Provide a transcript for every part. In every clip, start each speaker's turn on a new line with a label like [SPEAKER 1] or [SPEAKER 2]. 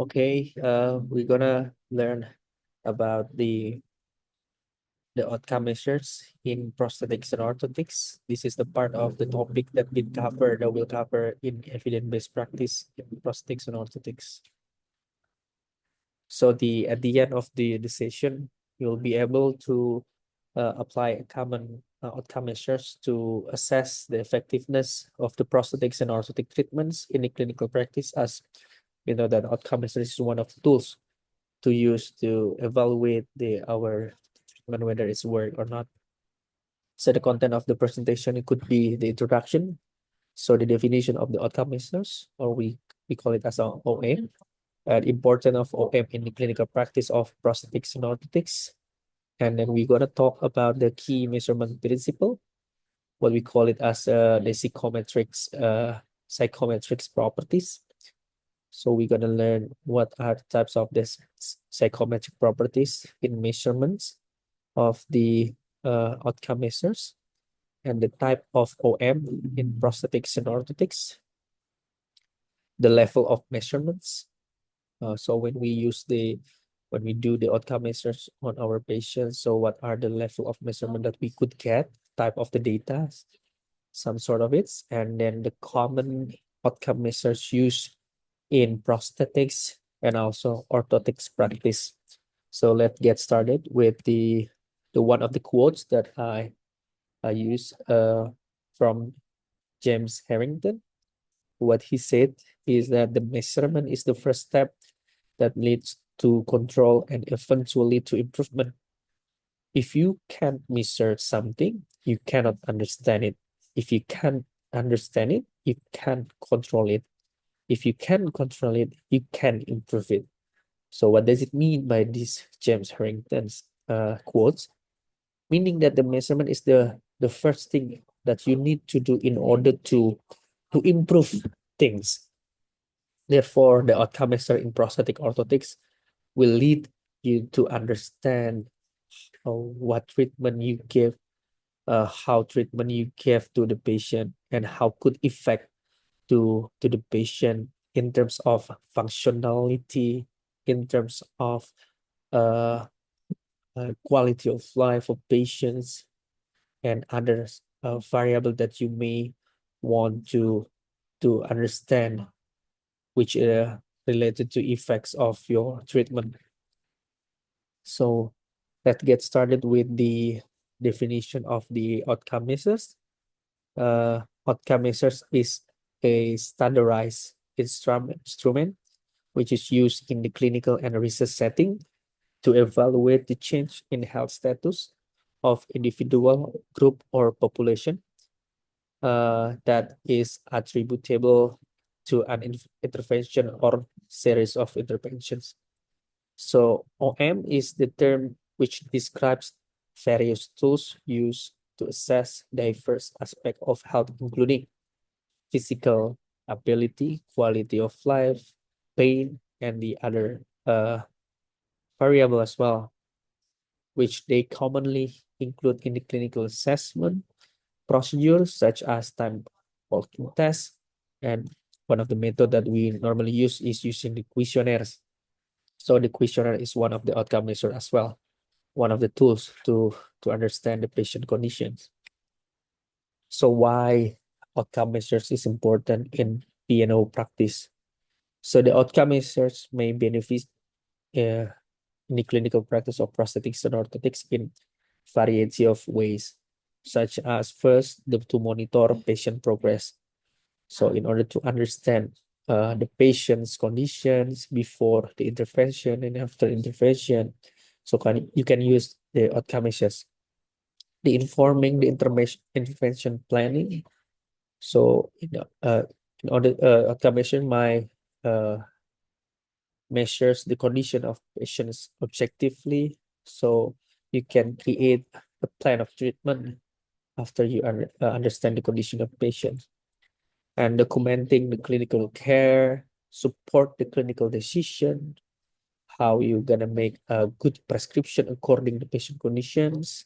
[SPEAKER 1] Okay, we're gonna learn about the outcome measures in prosthetics and orthotics. This is the part of the topic that we'll cover in evidence-based practice in prosthetics and orthotics. So at the end of the session, you'll be able to apply a common outcome measures to assess the effectiveness of the prosthetics and orthotic treatments in the clinical practice, as you know that outcome measures is one of the tools to use to evaluate our treatment, whether it's work or not. So the content of the presentation, it could be the introduction, so the definition of the outcome measures, or we call it as a OM, important of OM in the clinical practice of prosthetics and orthotics. And then we're gonna talk about the key measurement principle, what we call it as the psychometrics properties. So we're gonna learn what are the types of this psychometric properties in measurements of the outcome measures, and the type of OM in prosthetics and orthotics, the level of measurements. So when we do the outcome measures on our patients, so what are the level of measurement that we could get, type of the data, some sort of it, and then the common outcome measures used in prosthetics and also orthotics practice. So let's get started with the one of the quotes that I use from James Harrington. What he said is that the measurement is the first step that leads to control and eventually to improvement. If you can't measure something, you cannot understand it. If you can't understand it, you can't control it. If you can control it, you can improve it. So what does it mean by this James Harrington's quotes? Meaning that the measurement is the first thing that you need to do in order to improve things. Therefore, the outcome measure in prosthetic orthotics will lead you to understand what treatment you give, how treatment you give to the patient, and how could affect to the patient in terms of functionality, in terms of uh, quality of life of patients, and other variable that you may want to understand, which related to effects of your treatment. So let's get started with the definition of the outcome measures. Outcome measures is a standardized instrument which is used in the clinical and research setting to evaluate the change in health status of individual, group, or population that is attributable to an intervention or series of interventions. So OM is the term which describes various tools used to assess diverse aspects of health, including physical ability, quality of life, pain, and the other variable as well, which they commonly include in the clinical assessment procedures such as time walking test. And one of the method that we normally use is using the questionnaires. So the questionnaire is one of the outcome measure as well, one of the tools to understand the patient conditions. So why outcome measures is important in P&O practice? So the outcome measures may benefit in the clinical practice of prosthetics and orthotics in variety of ways, such as first, to monitor patient progress. So in order to understand the patient's conditions before the intervention and after intervention, so you can use the outcome measures. The informing the intervention planning. So in order outcome measure measures the condition of patients objectively, so you can create a plan of treatment after you understand the condition of patients, and documenting the clinical care, support the clinical decision, how you're gonna make a good prescription according to patient conditions,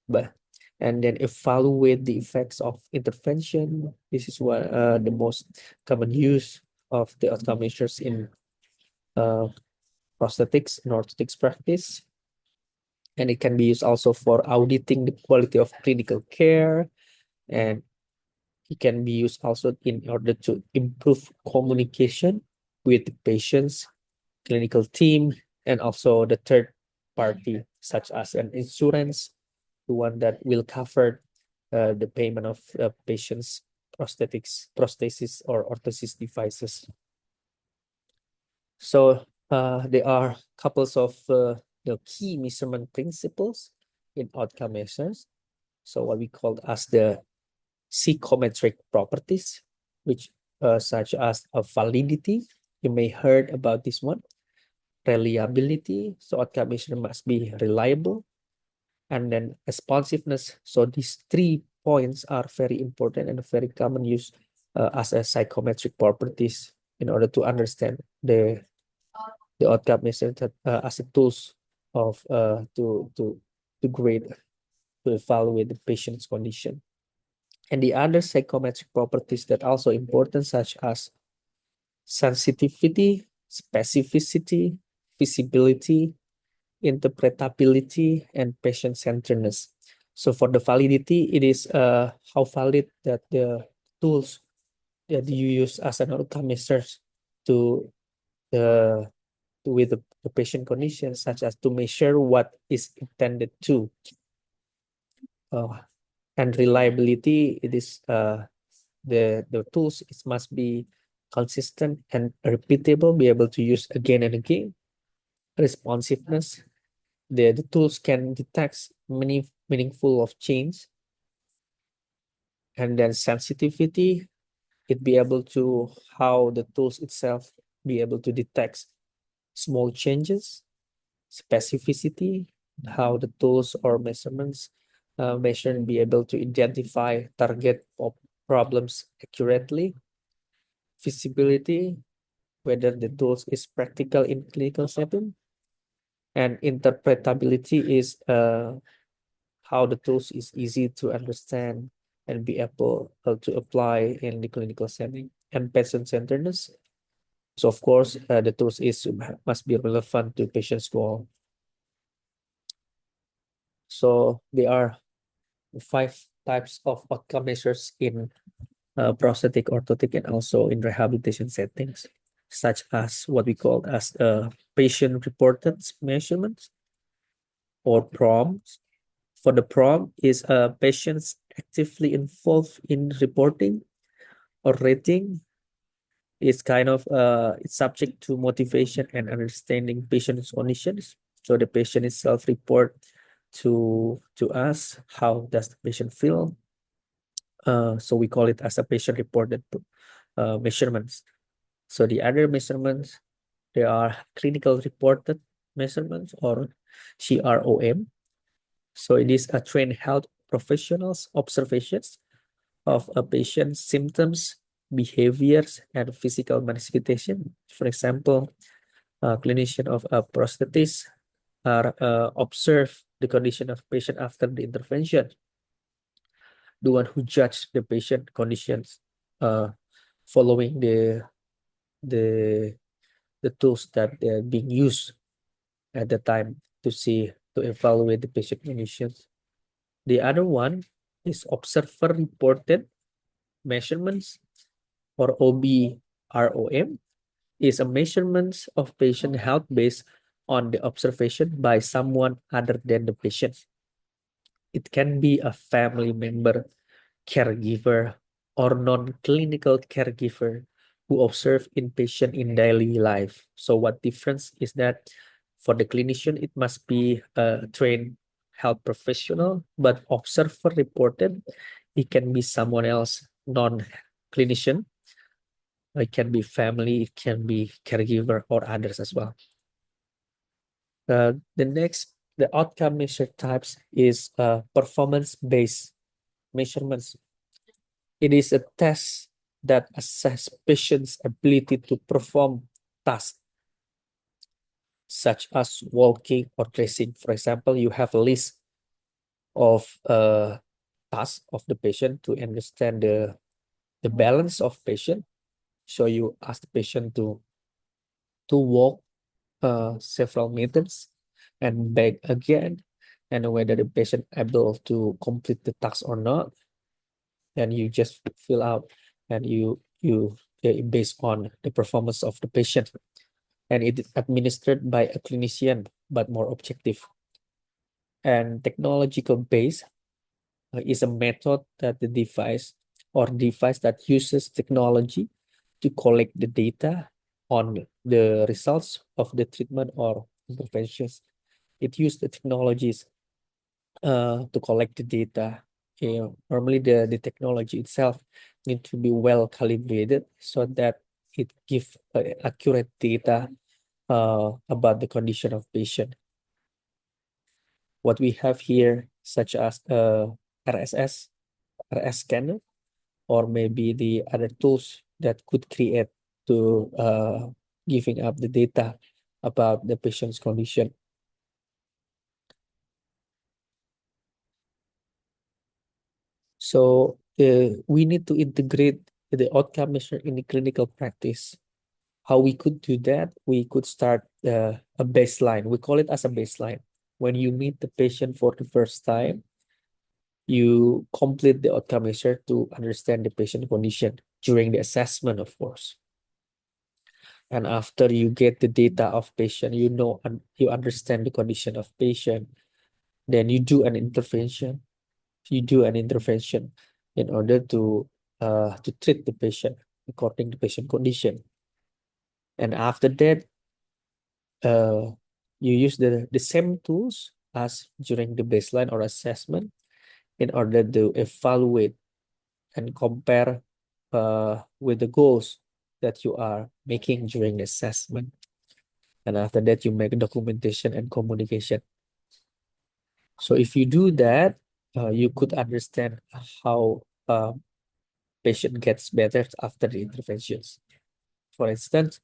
[SPEAKER 1] but and then evaluate the effects of intervention. This is what the most common use of the outcome measures in uh, prosthetics and orthotics practice. And it can be used also for auditing the quality of clinical care, and it can be used also in order to improve communication with the patients, clinical team, and also the third party, such as an insurance, the one that will cover the payment of patients' prosthesis, or orthosis devices. So there are couples of key measurement principles in outcome measures. So what we call as the psychometric properties, which such as validity. You may heard about this one. Reliability. So outcome measure must be reliable. And then responsiveness. So these 3 points are very important and very common use as a psychometric properties in order to understand the outcome measure that, as a tools of to grade, to evaluate the patient's condition. And the other psychometric properties that also important, such as sensitivity, specificity, feasibility, interpretability, and patient-centeredness. So for the validity, it is how valid that the tools that you use as an outcome measures to the with the patient condition, such as to measure what is intended to. And reliability, it is the tools, it must be consistent and repeatable, be able to use again and again. Responsiveness, the tools can detect many meaningful of change. And then sensitivity, it be able to how the tools itself be able to detect small changes. Specificity, how the tools or measurements measure and be able to identify target of problems accurately. Feasibility, whether the tools is practical in clinical setting. And interpretability is how the tools is easy to understand and be able to apply in the clinical setting. And patient-centeredness, so of course the tools is must be relevant to patient's goal. So there are 5 types of outcome measures in prosthetic, orthotic, and also in rehabilitation settings, such as what we call as patient-reported measurements, or PROMs. For the PROM is patients actively involved in reporting or rating. It's kind of it's subject to motivation and understanding patient's conditions. So the patient itself report to us how does the patient feel. So we call it as a patient-reported measurements. So the other measurements, there are clinical reported measurements, or CROM. So it is a trained health professionals observations of a patient's symptoms, behaviors, and physical manifestation. For example, a clinician of a prosthetist are observe the condition of patient after the intervention. The one who judge the patient conditions uh, following the the tools that are being used at the time to evaluate the patient conditions. The other one is observer reported measurements, or OBROM, is a measurements of patient health based on the observation by someone other than the patient. It can be a family member, caregiver, or non-clinical caregiver who observe inpatient in daily life. So what difference is that for the clinician, it must be a trained health professional, but observer reported, it can be someone else, non-clinician. It can be family, it can be caregiver or others as well. The next, the outcome measure types is performance-based measurements. It is a test that assess patient's ability to perform tasks such as walking or dressing. For example, you have a list of tasks of the patient to understand the balance of patient. So you ask the patient to walk several meters and back again, and whether the patient able to complete the task or not, and you just fill out, and based on the performance of the patient, and it is administered by a clinician but more objective. And technological base is a method that the device that uses technology to collect the data on the results of the treatment or interventions. It uses the technologies to collect the data. Normally the technology itself need to be well calibrated so that it gives accurate data about the condition of patient. What we have here, such as RSS, RS scanner, or maybe the other tools that could create to giving up the data about the patient's condition. So we need to integrate the outcome measure in the clinical practice. How we could do that? We could start a baseline. We call it as a baseline. When you meet the patient for the first time, you complete the outcome measure to understand the patient condition during the assessment, of course. And after you get the data of patient, you know, and you understand the condition of patient, then you do an intervention. You do an intervention in order to treat the patient according to patient condition. And after that, you use the same tools as during the baseline or assessment in order to evaluate and compare with the goals that you are making during the assessment. And after that, you make documentation and communication. So if you do that, you could understand how patient gets better after the interventions. For instance,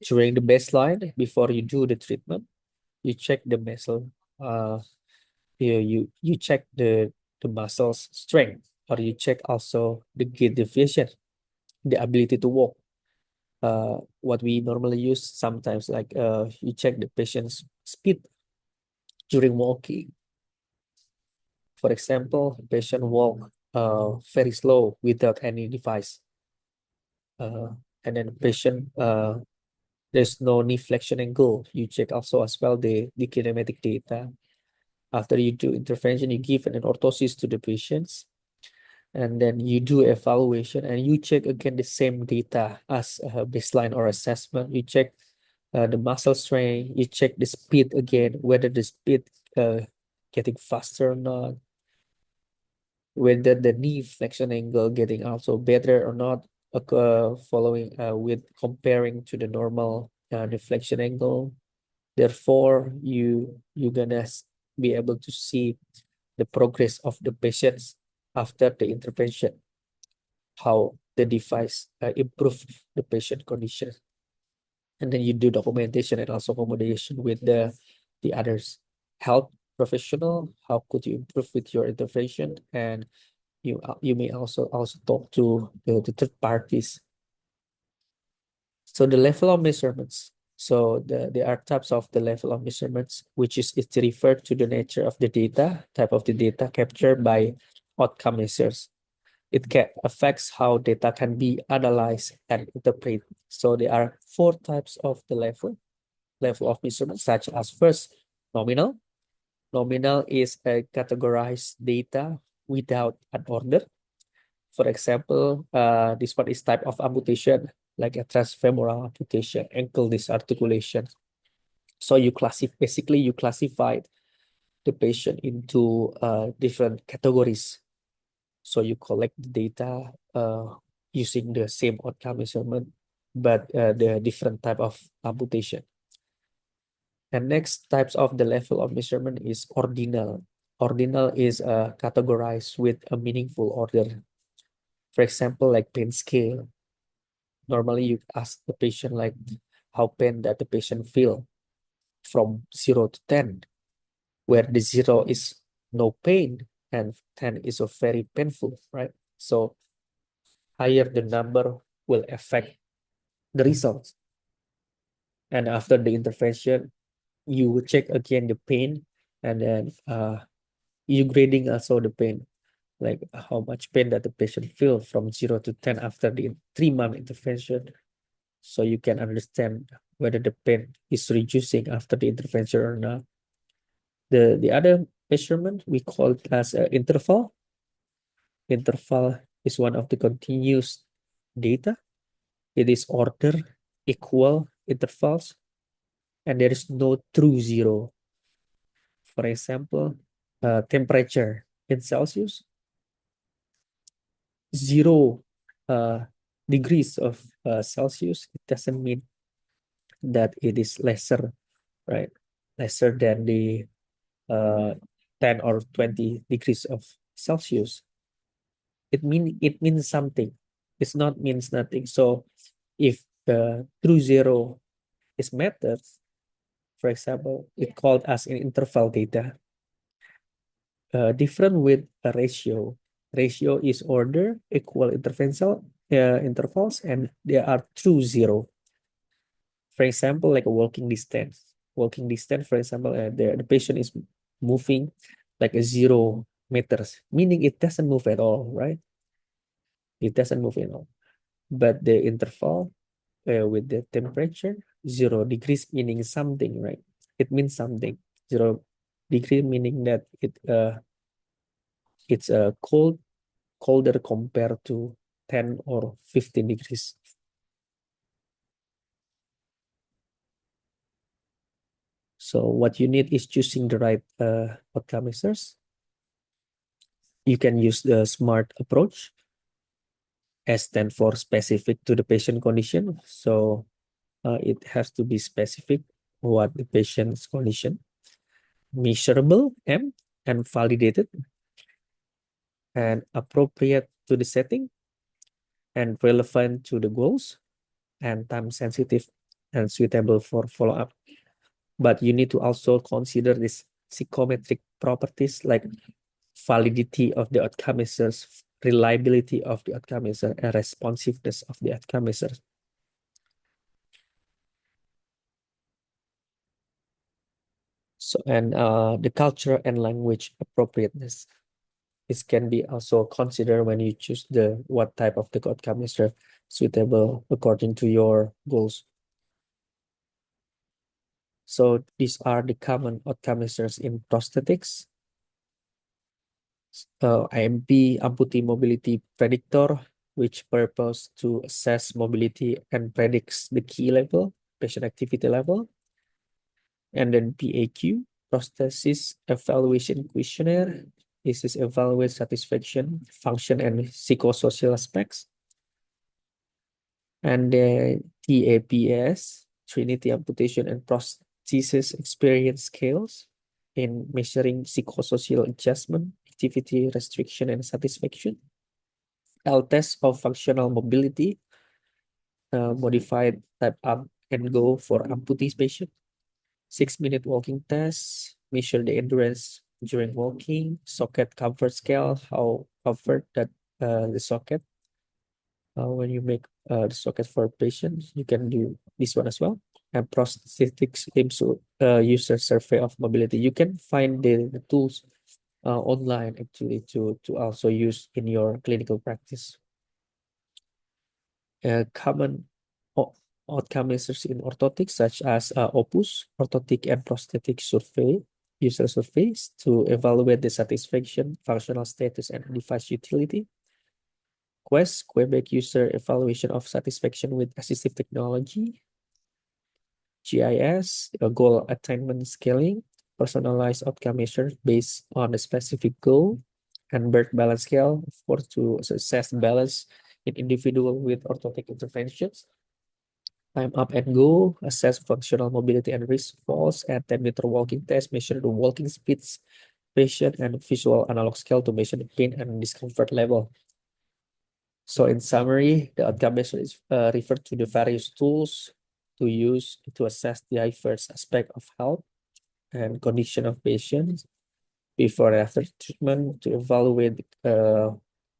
[SPEAKER 1] during the baseline, before you do the treatment, you check the muscle, you check the muscle's strength, or you check also the gait deviation, the ability to walk. What we normally use sometimes, like you check the patient's speed during walking. For example, patient walk very slow without any device, and then patient there's no knee flexion angle. You check also as well the kinematic data. After you do intervention, you give an orthosis to the patients, and then you do evaluation, and you check again the same data as baseline or assessment. You check the muscle strength. You check the speed again, whether the speed getting faster or not, whether the knee flexion angle getting also better or not, following with comparing to the normal deflection angle. Therefore, you're gonna be able to see the progress of the patients after the intervention, how the device improve the patient condition. And then you do documentation and also communication with the others health professional. How could you improve with your intervention? And you may also talk to the third parties. So the level of measurements. So there are types of the level of measurements, which is it referred to the nature of the data, type of the data captured by outcome measures. It can affects how data can be analyzed and interpreted. So there are four types of the level of measurement, such as first, nominal. Nominal is a categorized data without an order. For example, this one is type of amputation, like a transfemoral amputation, ankle disarticulation. So basically you classified the patient into different categories. So you collect the data using the same outcome measurement, but the different type of amputation. And next types of the level of measurement is ordinal. Ordinal is categorized with a meaningful order. For example, like pain scale. Normally you ask the patient like how pain that the patient feel from 0 to 10, where the 0 is no pain and 10 is a very painful, right? So higher the number will affect the results. And after the intervention, you will check again the pain, and then you grading also the pain, like how much pain that the patient feel from 0 to 10 after the 3-month intervention. So you can understand whether the pain is reducing after the intervention or not. The other measurement we call it as interval. Interval is one of the continuous data. It is order equal intervals, and there is no true zero. For example, temperature in Celsius, 0 degrees of Celsius, it doesn't mean that it is lesser, right? Lesser than the 10 or 20 degrees of Celsius. It means something. It's not means nothing. So if the true zero is methods, for example, it called as an interval data. Different with a ratio. Ratio is order equal intervals, and there are true zero. For example, like a walking distance. Walking distance, for example, the patient is moving like a 0 meters, meaning it doesn't move at all, right? It doesn't move at all. But the interval with the temperature, 0 degrees meaning something, right? It means something. 0 degree meaning that it's colder compared to 10 or 15 degrees. So what you need is choosing the right outcome measures. You can use the SMART approach. S stand for specific to the patient condition. So it has to be specific what the patient's condition, measurable M, and validated, and appropriate to the setting, and relevant to the goals, and time sensitive and suitable for follow-up. But you need to also consider this psychometric properties like validity of the outcome measures, reliability of the outcome measure, and responsiveness of the outcome measures. So, and the culture and language appropriateness. This can be also considered when you choose the what type of the outcome measure suitable according to your goals. So these are the common outcome measures in prosthetics. IMP, amputee mobility predictor, which purpose to assess mobility and predicts the key level, patient activity level. And then PAQ, prosthesis evaluation questionnaire. This is evaluate satisfaction, function, and psychosocial aspects. And then TAPS, Trinity Amputation and Prosthesis Experience Scales, in measuring psychosocial adjustment, activity restriction, and satisfaction. L-test of functional mobility, modified type up and go for amputees patient. 6-minute walking test, measure the endurance during walking. Socket comfort scale, how comfort that the socket. When you make the socket for patients, you can do this one as well. And prosthetics aims to user survey of mobility. You can find the tools online actually to also use in your clinical practice. Common outcome measures in orthotics, such as OPUS, orthotic and prosthetic survey, user surveys to evaluate the satisfaction, functional status, and device utility. Quest, Quebec user evaluation of satisfaction with assistive technology. GIS, goal attainment scaling, personalized outcome measures based on a specific goal. And Bert balance scale for to assess balance in individual with orthotic interventions. Time up and go, assess functional mobility and risk falls, and 10-meter walking test, measure the walking speeds, patient, and visual analog scale to measure the pain and discomfort level. So in summary, the outcome measure is referred to the various tools to use to assess the diverse aspect of health and condition of patients before and after treatment to evaluate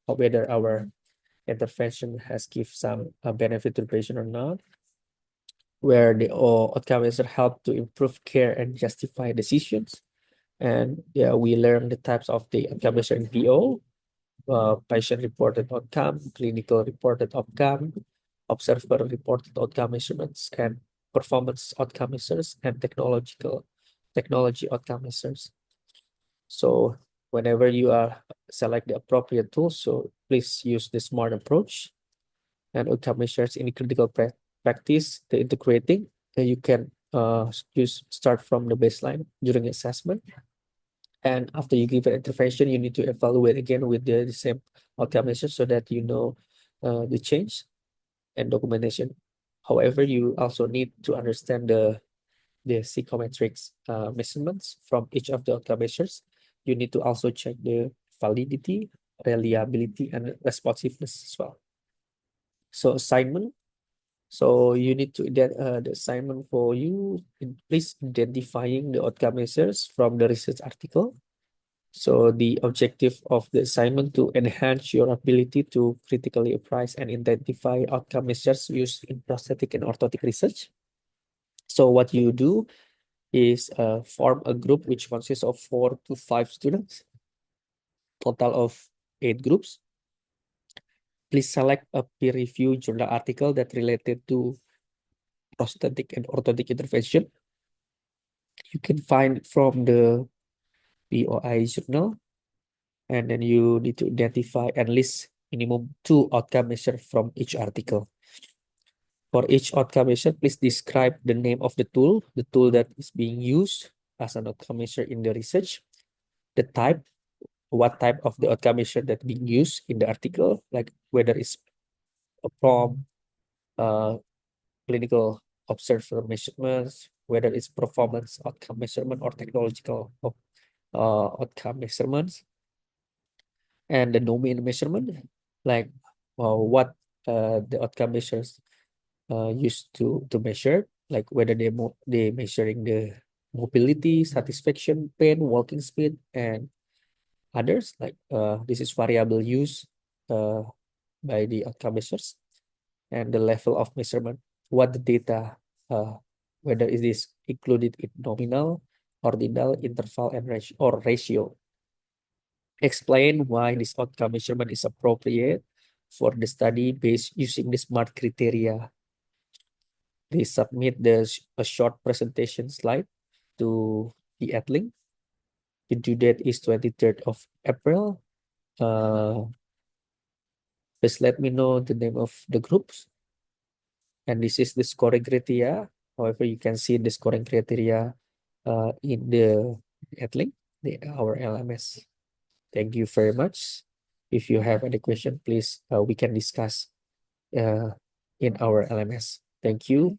[SPEAKER 1] whether our intervention has give some benefit to the patient or not. where the outcome measure help to improve care and justify decisions. And yeah, we learn the types of the outcome measure in PO, patient reported outcome, clinical reported outcome, observer reported outcome measurements, and performance outcome measures, and technology outcome measures. So whenever you are select the appropriate tool, so please use the smart approach and outcome measures in critical practice, the integrating, you can start from the baseline during assessment. And after you give an intervention, you need to evaluate again with the same outcome measures so that you know the change and documentation. However, you also need to understand the psychometrics measurements from each of the outcome measures. You need to also check the validity, reliability, and responsiveness as well. So assignment. So you need to the assignment for you. Please identifying the outcome measures from the research article. So the objective of the assignment to enhance your ability to critically appraise and identify outcome measures used in prosthetic and orthotic research. So what you do is form a group which consists of 4 to 5 students, total of 8 groups. Please select a peer-reviewed journal article that related to prosthetic and orthotic intervention. You can find it from the POI journal, and then you need to identify and list minimum 2 outcome measures from each article. For each outcome measure, please describe the name of the tool that is being used as an outcome measure in the research, the type, what type of the outcome measure that being used in the article, like whether it's a from clinical observer measurements, whether it's performance outcome measurement or technological outcome measurements, and the domain measurement, like what the outcome measures used to measure, like whether they measuring the mobility, satisfaction, pain, walking speed, and others. Like this is variable use uh, by the outcome measures, and the level of measurement, what the data, uh, whether it is included in nominal, ordinal, interval, and ratio. Explain why this outcome measurement is appropriate for the study based using the SMART criteria. They submit a short presentation slide to the Adlink. The due date is 23rd of April. Please let me know the name of the groups. And this is the scoring criteria. However, you can see the scoring criteria in the Adlink, our LMS. Thank you very much. If you have any question, please we can discuss in our LMS. Thank you.